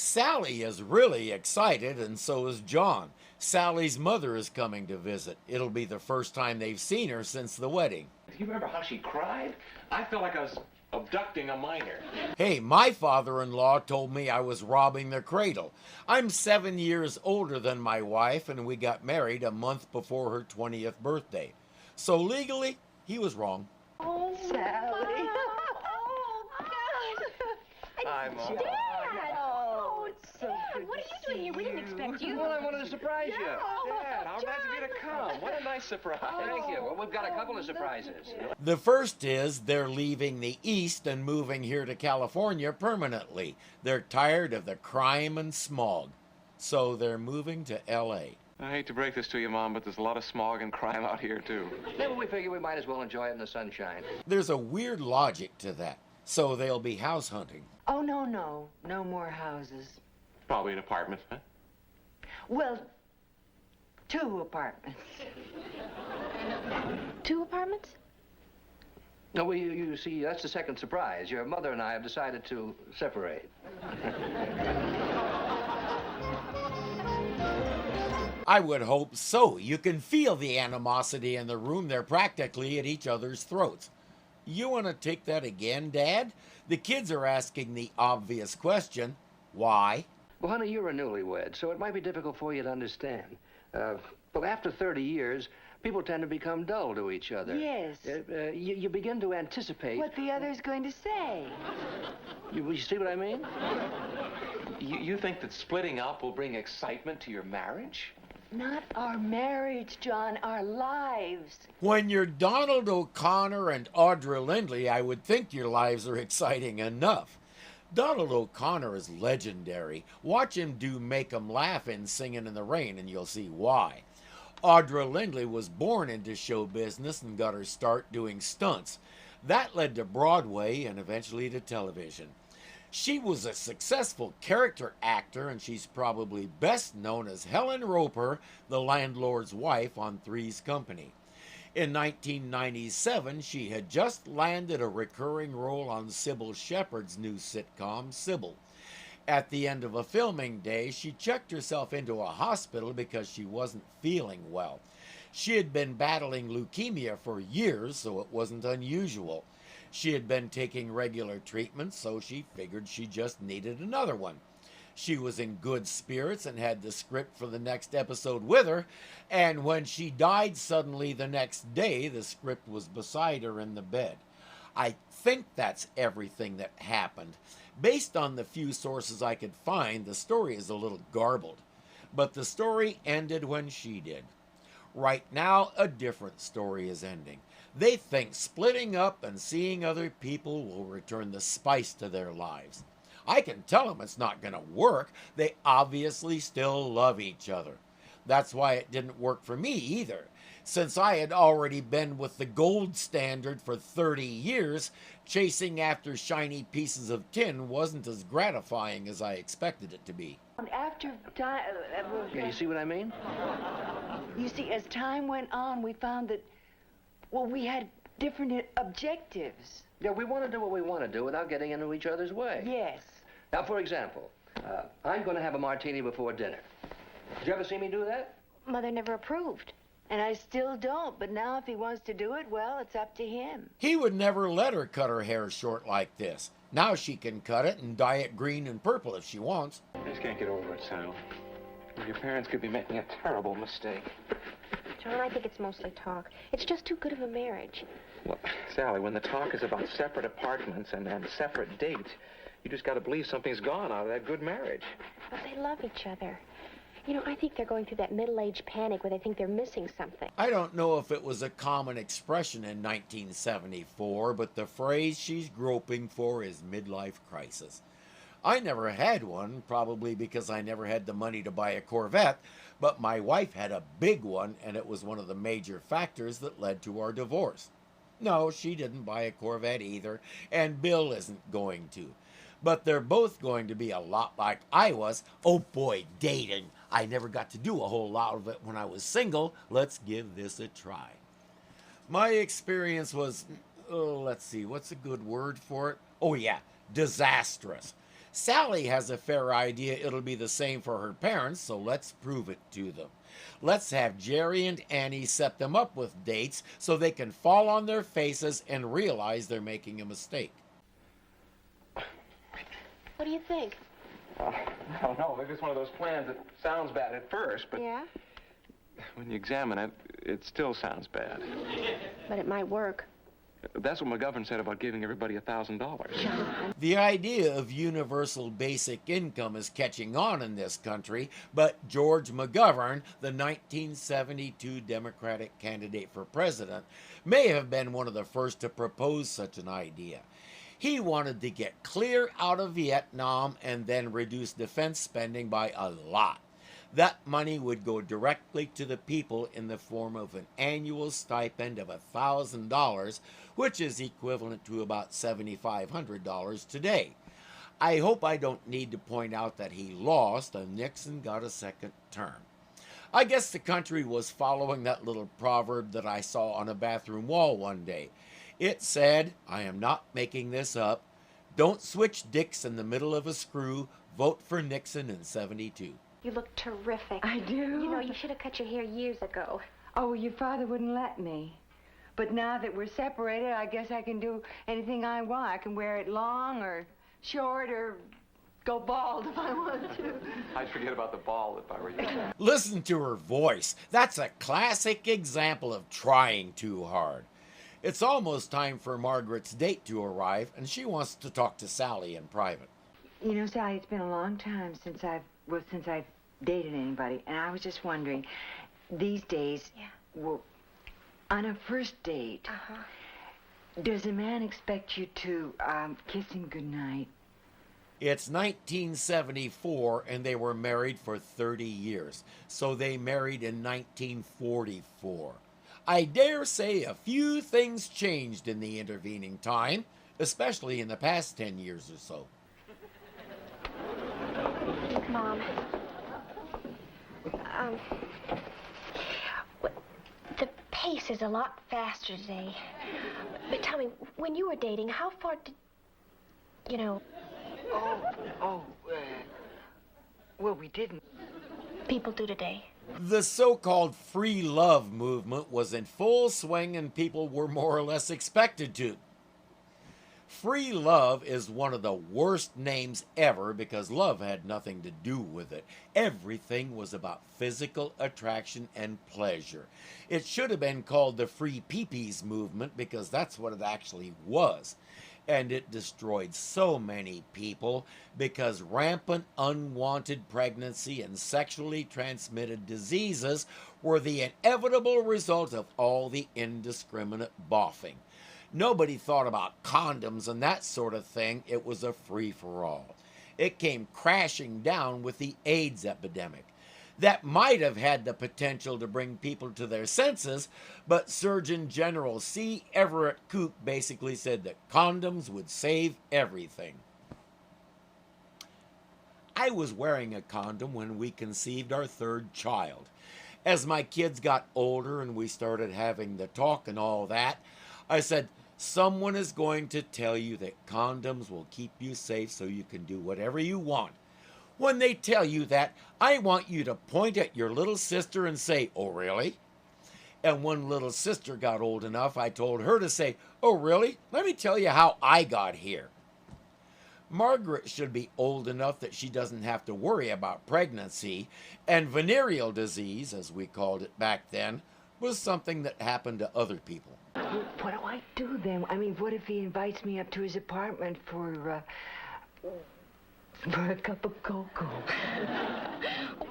Sally is really excited, and so is John. Sally's mother is coming to visit. It'll be the first time they've seen her since the wedding. Do you remember how she cried? I felt like I was abducting a minor. Hey, my father-in-law told me I was robbing the cradle. I'm 7 years older than my wife, and we got married a month before her 20th birthday. So legally, he was wrong. Oh, Sally. Oh, God. Hi, Mom. Dad. Oh, it's so good. What are you doing here? We didn't expect you. Well, I wanted to surprise you. Dad, how nice of you to come. What a nice surprise. Thank you. Well, we've got a couple of surprises. The first is they're leaving the East and moving here to California permanently. They're tired of the crime and smog. So they're moving to L.A. I hate to break this to you, Mom, but there's a lot of smog and crime out here, too. Then we figure we might as well enjoy it in the sunshine. There's a weird logic to that. So they'll be house hunting. Oh, no. No more houses. Probably an apartment, huh? Well, 2 apartments. 2 apartments? No, well, you see, that's the second surprise. Your mother and I have decided to separate. I would hope so. You can feel the animosity in the room. They're practically at each other's throats. You want to take that again, Dad? The kids are asking the obvious question, why? Well, honey, you're a newlywed, so it might be difficult for you to understand. But after 30 years, people tend to become dull to each other. Yes. You begin to anticipate... What the other's going to say. You see what I mean? You think that splitting up will bring excitement to your marriage? Not our marriage, John, our lives. When you're Donald O'Connor and Audra Lindley, I would think your lives are exciting enough. Donald O'Connor is legendary. Watch him do Make 'Em Laugh in Singin' in the Rain and you'll see why. Audra Lindley was born into show business and got her start doing stunts. That led to Broadway and eventually to television. She was a successful character actor, and she's probably best known as Helen Roper, the landlord's wife on Three's Company. In 1997, she had just landed a recurring role on Sybil Shepherd's new sitcom, Sybil. At the end of a filming day, she checked herself into a hospital because she wasn't feeling well. She had been battling leukemia for years, so it wasn't unusual. She had been taking regular treatment, so she figured she just needed another one. She was in good spirits and had the script for the next episode with her, and when she died suddenly the next day, the script was beside her in the bed. I think that's everything that happened. Based on the few sources I could find, the story is a little garbled. But the story ended when she did. Right now, a different story is ending. They think splitting up and seeing other people will return the spice to their lives. I can tell them it's not going to work. They obviously still love each other. That's why it didn't work for me either. Since I had already been with the gold standard for 30 years, chasing after shiny pieces of tin wasn't as gratifying as I expected it to be. After time... Yeah, you see what I mean? You see, as time went on, we found that, well, we had different objectives. Yeah, we want to do what we want to do without getting into each other's way. Yes. Now, for example, I'm going to have a martini before dinner. Did you ever see me do that? Mother never approved. And I still don't, but now if he wants to do it, well, it's up to him. He would never let her cut her hair short like this. Now she can cut it and dye it green and purple if she wants. I just can't get over it, Sal. Your parents could be making a terrible mistake. John, I think it's mostly talk. It's just too good of a marriage. Well, Sally, when the talk is about separate apartments and separate dates, you just got to believe something's gone out of that good marriage. But they love each other. You know, I think they're going through that middle-age panic where they think they're missing something. I don't know if it was a common expression in 1974, but the phrase she's groping for is midlife crisis. I never had one, probably because I never had the money to buy a Corvette, but my wife had a big one, and it was one of the major factors that led to our divorce. No, she didn't buy a Corvette either, and Bill isn't going to. But they're both going to be a lot like I was. Oh boy, dating. I never got to do a whole lot of it when I was single. Let's give this a try. My experience was, let's see, what's a good word for it? Oh yeah, disastrous. Sally has a fair idea it'll be the same for her parents, so let's prove it to them. Let's have Jerry and Annie set them up with dates so they can fall on their faces and realize they're making a mistake. What do you think? I don't know. Maybe it's one of those plans that sounds bad at first, but Yeah? when you examine it, it still sounds bad. But it might work. That's what McGovern said about giving everybody $1,000. The idea of universal basic income is catching on in this country, but George McGovern, the 1972 Democratic candidate for president, may have been one of the first to propose such an idea. He wanted to get clear out of Vietnam and then reduce defense spending by a lot. That money would go directly to the people in the form of an annual stipend of $1,000, which is equivalent to about $7,500 today. I hope I don't need to point out that he lost and Nixon got a second term. I guess the country was following that little proverb that I saw on a bathroom wall one day. It said, I am not making this up, don't switch dicks in the middle of a screw, vote for Nixon in '72. You look terrific. I do? You know, you should have cut your hair years ago. Oh, your father wouldn't let me. But now that we're separated, I guess I can do anything I want. I can wear it long or short or go bald if I want to. I'd forget about the ball if I were you. Listen to her voice. That's a classic example of trying too hard. It's almost time for Margaret's date to arrive, and she wants to talk to Sally in private. You know, Sally, it's been a long time since I've dated anybody, and I was just wondering, these days, well, on a first date, does a man expect you to kiss him goodnight? It's 1974, and they were married for 30 years, so they married in 1944. I dare say a few things changed in the intervening time, especially in the past 10 years or so. Mom. The pace is a lot faster today. But tell me, when you were dating, how far did, you know, Well, we didn't. people do today? The so-called free love movement was in full swing and people were more or less expected to. Free love is one of the worst names ever because love had nothing to do with it. Everything was about physical attraction and pleasure. It should have been called the Free Peepees movement because that's what it actually was. And it destroyed so many people because rampant unwanted pregnancy and sexually transmitted diseases were the inevitable result of all the indiscriminate boffing. Nobody thought about condoms and that sort of thing. It was a free-for-all. It came crashing down with the AIDS epidemic. That might have had the potential to bring people to their senses, but Surgeon General C. Everett Koop basically said that condoms would save everything. I was wearing a condom when we conceived our third child. As my kids got older and we started having the talk and all that, I said, someone is going to tell you that condoms will keep you safe so you can do whatever you want. When they tell you that, I want you to point at your little sister and say, oh, really? And when little sister got old enough, I told her to say, oh, really? Let me tell you how I got here. Margaret should be old enough that she doesn't have to worry about pregnancy, and venereal disease, as we called it back then, was something that happened to other people. What do I do then? I mean, what if he invites me up to his apartment for a cup of cocoa?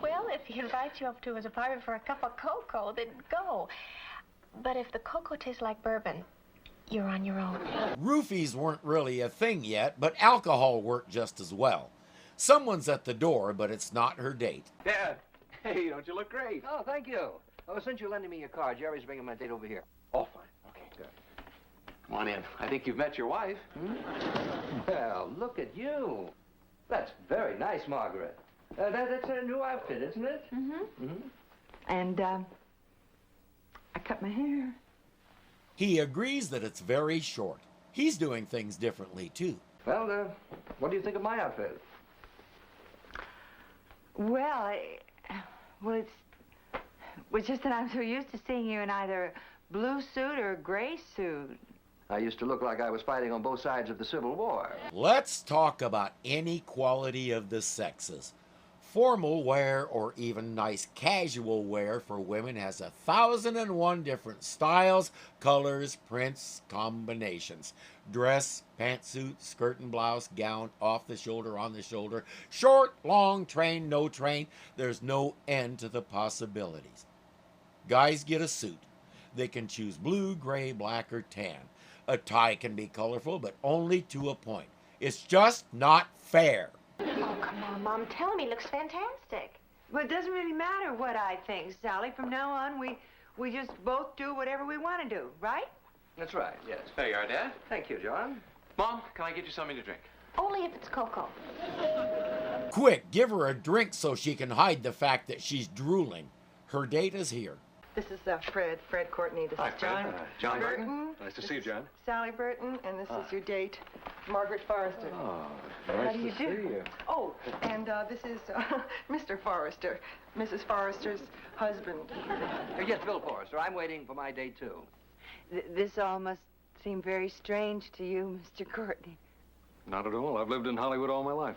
Well, if he invites you up to his apartment for a cup of cocoa, then go. But if the cocoa tastes like bourbon, you're on your own. Roofies weren't really a thing yet, but alcohol worked just as well. Someone's at the door, but it's not her date. Dad, hey, don't you look great? Oh, thank you. Oh, since you're lending me your car, Jerry's bringing my date over here. Oh, fine. Okay, good. Come on in. I think you've met your wife. Well, look at you. That's very nice, Margaret. That's a new outfit, isn't it? And, I cut my hair. He agrees that it's very short. He's doing things differently, too. Well, what do you think of my outfit? Well, it's just that I'm so used to seeing you in either a blue suit or a gray suit. I used to look like I was fighting on both sides of the Civil War. Let's talk about inequality of the sexes. Formal wear or even nice casual wear for women has 1,001 different styles, colors, prints, combinations. Dress, pantsuit, skirt and blouse, gown, off the shoulder, on the shoulder, short, long, train, no train. There's no end to the possibilities. Guys get a suit. They can choose blue, gray, black, or tan. A tie can be colorful, but only to a point. It's just not fair. Oh, come on, Mom. Tell him he looks fantastic. Well, it doesn't really matter what I think, Sally. From now on, we just both do whatever we want to do, right? That's right, yes. There you are, Dad. Thank you, John. Mom, can I get you something to drink? Only if it's cocoa. Quick, give her a drink so she can hide the fact that she's drooling. Her date is here. This is Fred Courtney. This Hi, is Fred. John. John Burton. Nice to see you, John. Sally Burton, and this is your date, Margaret Forrester. Oh, How do you do? Oh, and this is Mr. Forrester, Mrs. Forrester's husband. Yes, Bill Forrester. I'm waiting for my date, too. This all must seem very strange to you, Mr. Courtney. Not at all. I've lived in Hollywood all my life.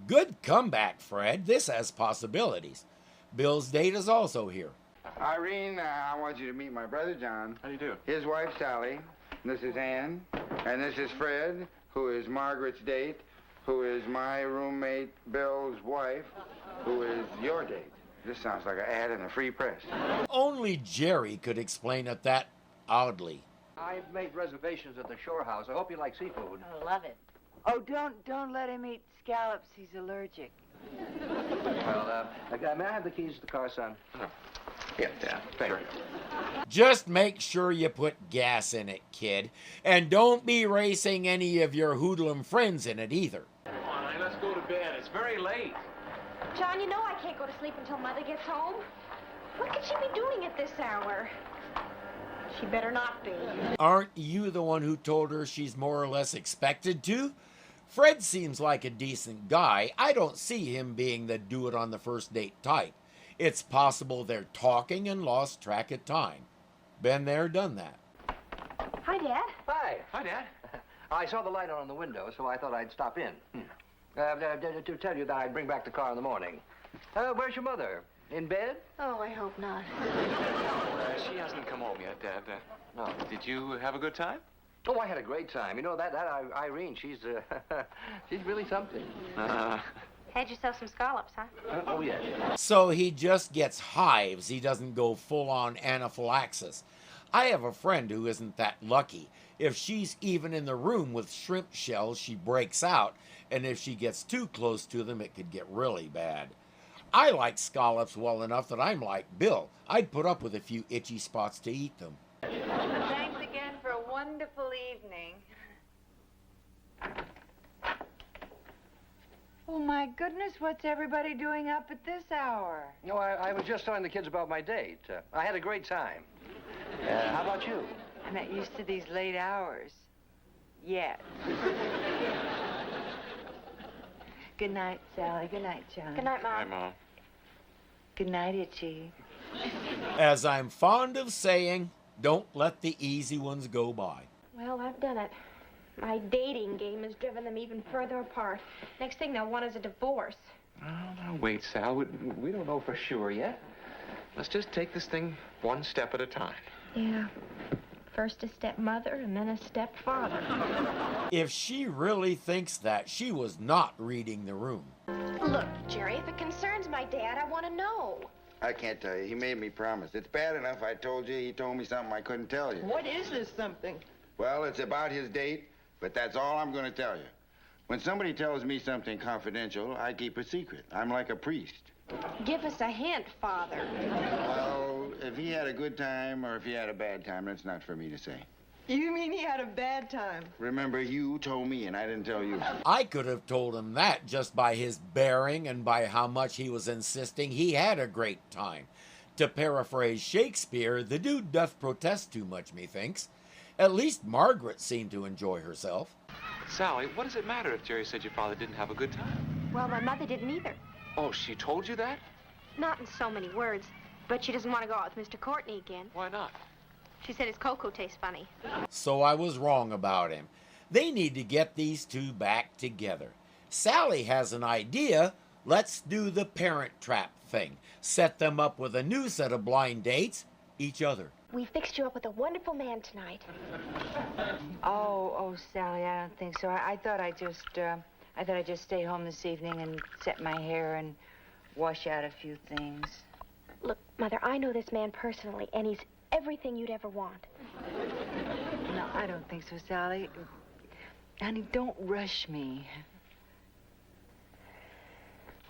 Good comeback, Fred. This has possibilities. Bill's date is also here. Irene, I want you to meet my brother John. How do you do? His wife Sally. This is Ann. And this is Fred, who is Margaret's date, who is my roommate Bill's wife, who is your date. This sounds like an ad in the free press. Only Jerry could explain it that oddly. I've made reservations at the Shore House. I hope you like seafood. I love it. Oh, don't let him eat scallops. He's allergic. Well, may I have the keys to the car, son? Yeah, Dad. Thank you. Just make sure you put gas in it, kid. And don't be racing any of your hoodlum friends in it either. Come on, honey, let's go to bed. It's very late. John, you know I can't go to sleep until Mother gets home. What could she be doing at this hour? She better not be. Aren't you the one who told her she's more or less expected to? Fred seems like a decent guy. I don't see him being the do-it-on-the-first-date type. It's possible they're talking and lost track of time. Been there, done that. Hi, Dad. Hi. Hi, Dad. I saw the light on the window, so I thought I'd stop in. To tell you that I'd bring back the car in the morning. Where's your mother? In bed? Oh, I hope not. She hasn't come home yet, Dad. No. Did you have a good time? Oh, I had a great time. You know, that Irene, she's really something. Had yourself some scallops, huh? Oh, yeah. So he just gets hives. He doesn't go full-on anaphylaxis. I have a friend who isn't that lucky. If she's even in the room with shrimp shells, she breaks out. And if she gets too close to them, it could get really bad. I like scallops well enough that I'm like Bill. I'd put up with a few itchy spots to eat them. Thanks again for a wonderful evening. Oh, my goodness, what's everybody doing up at this hour? No, I was just telling the kids about my date. I had a great time. How about you? I'm not used to these late hours. Yet. Good night, Sally. Good night, John. Good night, Mom. Hi, Mom. Good night, Itchy. As I'm fond of saying, don't let the easy ones go by. Well, I've done it. My dating game has driven them even further apart. Next thing they'll want is a divorce. Oh, now, wait, Sal. We don't know for sure yet. Let's just take this thing one step at a time. Yeah. First a stepmother and then a stepfather. If she really thinks that, she was not reading the room. Look, Jerry, if it concerns my dad, I want to know. I can't tell you. He made me promise. It's bad enough I told you. He told me something I couldn't tell you. What is this something? Well, it's about his date, but that's all I'm going to tell you. When somebody tells me something confidential, I keep a secret. I'm like a priest. Give us a hint, Father. Well, if he had a good time or if he had a bad time, that's not for me to say. You mean he had a bad time? Remember, you told me and I didn't tell you. I could have told him that just by his bearing and by how much he was insisting he had a great time. To paraphrase Shakespeare, the dude doth protest too much, methinks. At least Margaret seemed to enjoy herself. Sally, what does it matter if Jerry said your father didn't have a good time? Well, my mother didn't either. Oh, she told you that? Not in so many words, but she doesn't want to go out with Mr. Courtney again. Why not? She said his cocoa tastes funny. So I was wrong about him. They need to get these two back together. Sally has an idea. Let's do the parent trap thing. Set them up with a new set of blind dates, each other. We fixed you up with a wonderful man tonight. Oh, Sally, I don't think so. I thought I'd just stay home this evening and set my hair and wash out a few things. Look, Mother, I know this man personally, and he's everything you'd ever want. No, I don't think so, Sally. Honey, don't rush me.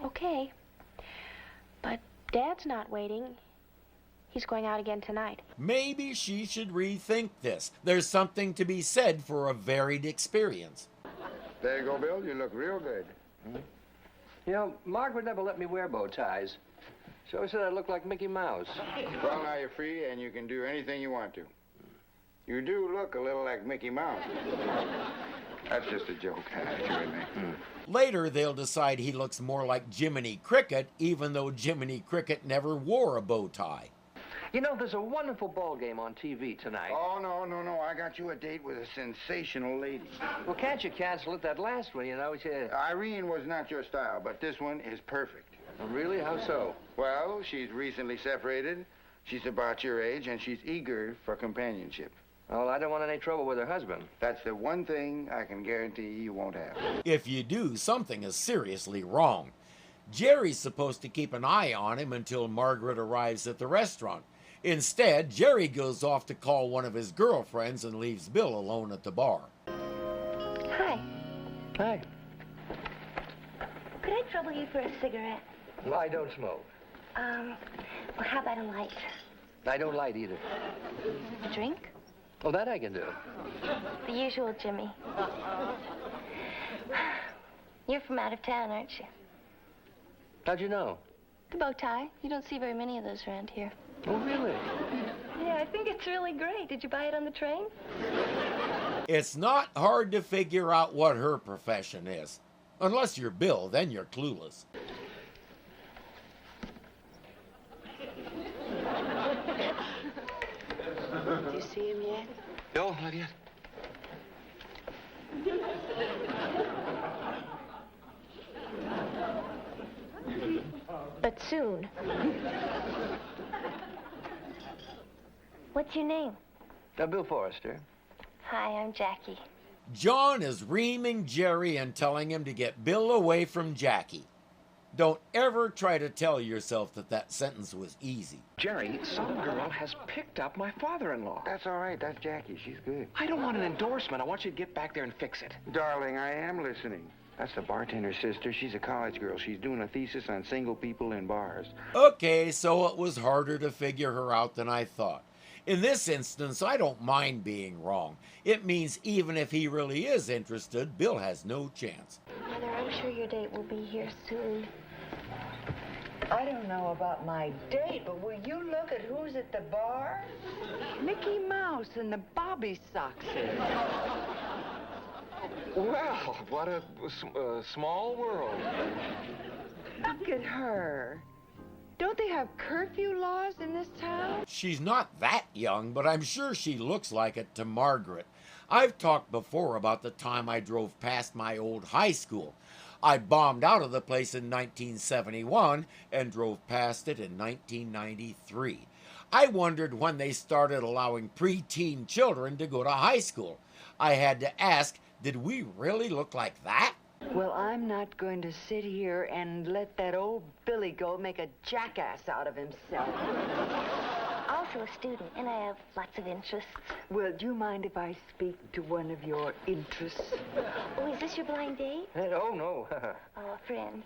Okay. But Dad's not waiting. He's going out again tonight. Maybe she should rethink this. There's something to be said for a varied experience. There you go, Bill. You look real good. You know, Margaret never let me wear bow ties. She always said I looked like Mickey Mouse. Well, now you're free and you can do anything you want to. You do look a little like Mickey Mouse. That's just a joke. You with me? Later, they'll decide he looks more like Jiminy Cricket, even though Jiminy Cricket never wore a bow tie. You know, there's a wonderful ball game on TV tonight. Oh, no. I got you a date with a sensational lady. Well, can't you cancel it? That last one, you know, Irene was not your style, but this one is perfect. Oh, really? How so? Well, she's recently separated. She's about your age, and she's eager for companionship. Well, I don't want any trouble with her husband. That's the one thing I can guarantee you won't have. If you do, something is seriously wrong. Jerry's supposed to keep an eye on him until Margaret arrives at the restaurant. Instead, Jerry goes off to call one of his girlfriends and leaves Bill alone at the bar. Hi. Hi. Could I trouble you for a cigarette? Well, I don't smoke. Well, how about a light? I don't light either. A drink? Oh, that I can do. The usual, Jimmy. You're from out of town, aren't you? How'd you know? The bow tie. You don't see very many of those around here. Oh, really? Yeah, I think it's really great. Did you buy it on the train? It's not hard to figure out what her profession is. Unless you're Bill, then you're clueless. Did you see him yet? No, not yet. But soon. What's your name? Bill Forrester. Hi, I'm Jackie. John is reaming Jerry and telling him to get Bill away from Jackie. Don't ever try to tell yourself that sentence was easy. Jerry, some girl has picked up my father-in-law. That's all right. That's Jackie. She's good. I don't want an endorsement. I want you to get back there and fix it. Darling, I am listening. That's the bartender's sister. She's a college girl. She's doing a thesis on single people in bars. Okay, so it was harder to figure her out than I thought. In this instance, I don't mind being wrong. It means even if he really is interested, Bill has no chance. Mother, I'm sure your date will be here soon. I don't know about my date, but will you look at who's at the bar? Mickey Mouse and the Bobby Soxers. Well, what a small world. Look at her. Don't they have curfew laws in this town? She's not that young, but I'm sure she looks like it to Margaret. I've talked before about the time I drove past my old high school. I bombed out of the place in 1971 and drove past it in 1993. I wondered when they started allowing preteen children to go to high school. I had to ask, did we really look like that? Well, I'm not going to sit here and let that old Billy Goat make a jackass out of himself. Also a student, and I have lots of interests. Well, do you mind if I speak to one of your interests? Oh, is this your blind date? Oh, no. Oh, a friend.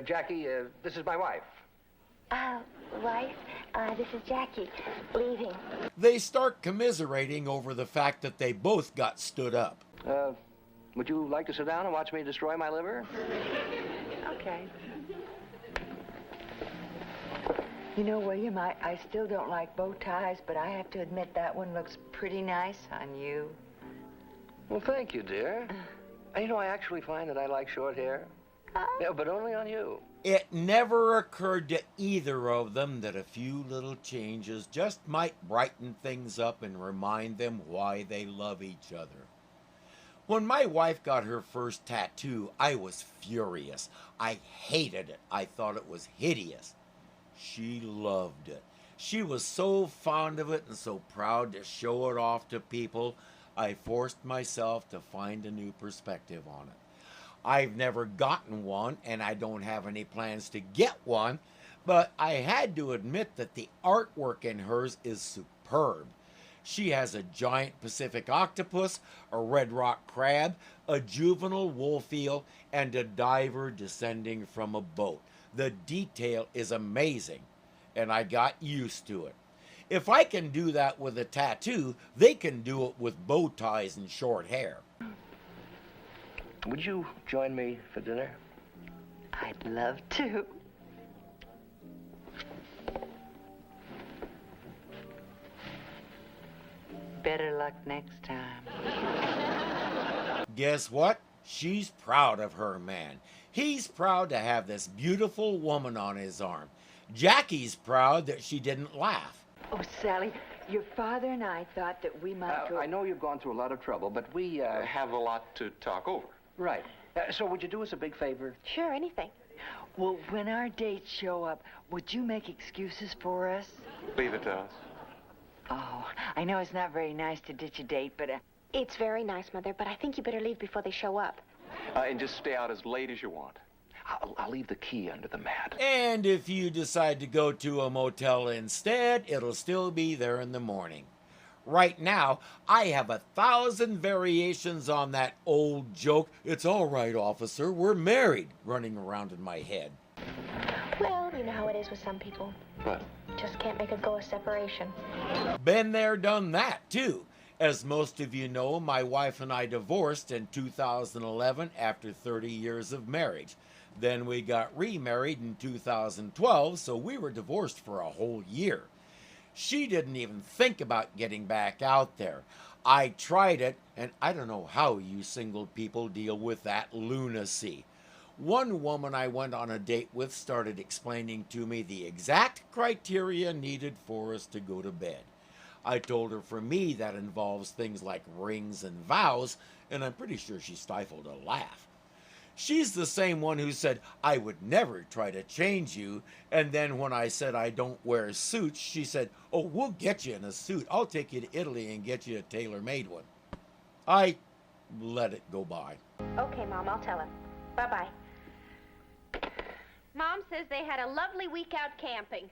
Jackie, this is my wife. Wife, this is Jackie, leaving. They start commiserating over the fact that they both got stood up. Would you like to sit down and watch me destroy my liver? Okay. You know, William, I still don't like bow ties, but I have to admit that one looks pretty nice on you. Well, thank you, dear. And you know, I actually find that I like short hair. Yeah, but only on you. It never occurred to either of them that a few little changes just might brighten things up and remind them why they love each other. When my wife got her first tattoo, I was furious. I hated it. I thought it was hideous. She loved it. She was so fond of it and so proud to show it off to people, I forced myself to find a new perspective on it. I've never gotten one, and I don't have any plans to get one, but I had to admit that the artwork in hers is superb. She has a giant Pacific octopus, a red rock crab, a juvenile wolf eel, and a diver descending from a boat. The detail is amazing, and I got used to it. If I can do that with a tattoo, they can do it with bow ties and short hair. Would you join me for dinner? I'd love to. Better luck next time. Guess what? She's proud of her man. He's proud to have this beautiful woman on his arm. Jackie's proud that she didn't laugh. Oh, Sally, your father and I thought that we might go... I know you've gone through a lot of trouble, but we, Have a lot to talk over. Right. So would you do us a big favor? Sure, anything. Well, when our dates show up, would you make excuses for us? Leave it to us. Oh, I know it's not very nice to ditch a date, but... It's very nice, Mother, but I think you better leave before they show up. And just stay out as late as you want. I'll leave the key under the mat. And if you decide to go to a motel instead, it'll still be there in the morning. Right now, I have 1,000 variations on that old joke, "It's all right, officer, we're married," running around in my head. Well, you know how it is with some people. What? Just can't make a go of separation. Been there, done that, too. As most of you know, my wife and I divorced in 2011 after 30 years of marriage. Then we got remarried in 2012, so we were divorced for a whole year. She didn't even think about getting back out there. I tried it, and I don't know how you single people deal with that lunacy. One woman I went on a date with started explaining to me the exact criteria needed for us to go to bed. I told her for me that involves things like rings and vows, and I'm pretty sure she stifled a laugh. She's the same one who said, "I would never try to change you," and then when I said I don't wear suits, she said, "Oh, we'll get you in a suit. I'll take you to Italy and get you a tailor-made one." I let it go by. Okay, Mom, I'll tell him. Bye-bye. Mom says they had a lovely week out camping.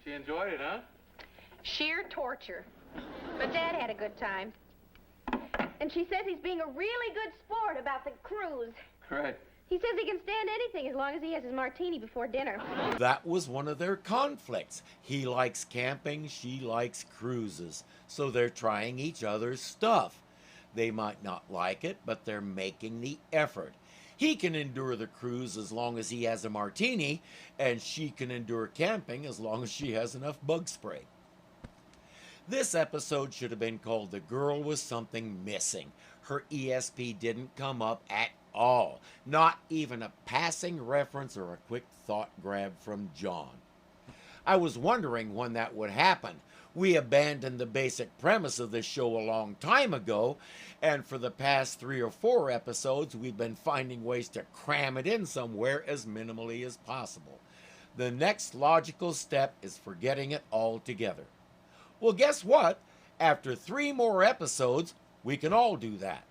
She enjoyed it, huh? Sheer torture. But Dad had a good time. And she says he's being a really good sport about the cruise. Right. He says he can stand anything as long as he has his martini before dinner. That was one of their conflicts. He likes camping, she likes cruises. So they're trying each other's stuff. They might not like it, but they're making the effort. He can endure the cruise as long as he has a martini, and she can endure camping as long as she has enough bug spray. This episode should have been called "The Girl with Something Missing." Her ESP didn't come up at all. Not even a passing reference or a quick thought grab from John. I was wondering when that would happen. We abandoned the basic premise of this show a long time ago, and for the past 3 or 4 episodes, we've been finding ways to cram it in somewhere as minimally as possible. The next logical step is forgetting it altogether. Well, guess what? After 3 more episodes, we can all do that.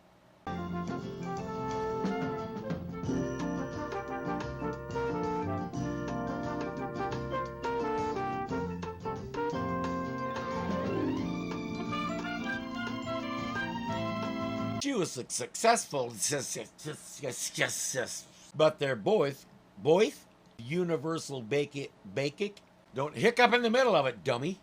She was successful, but they're both universal basic. Don't hiccup in the middle of it, dummy.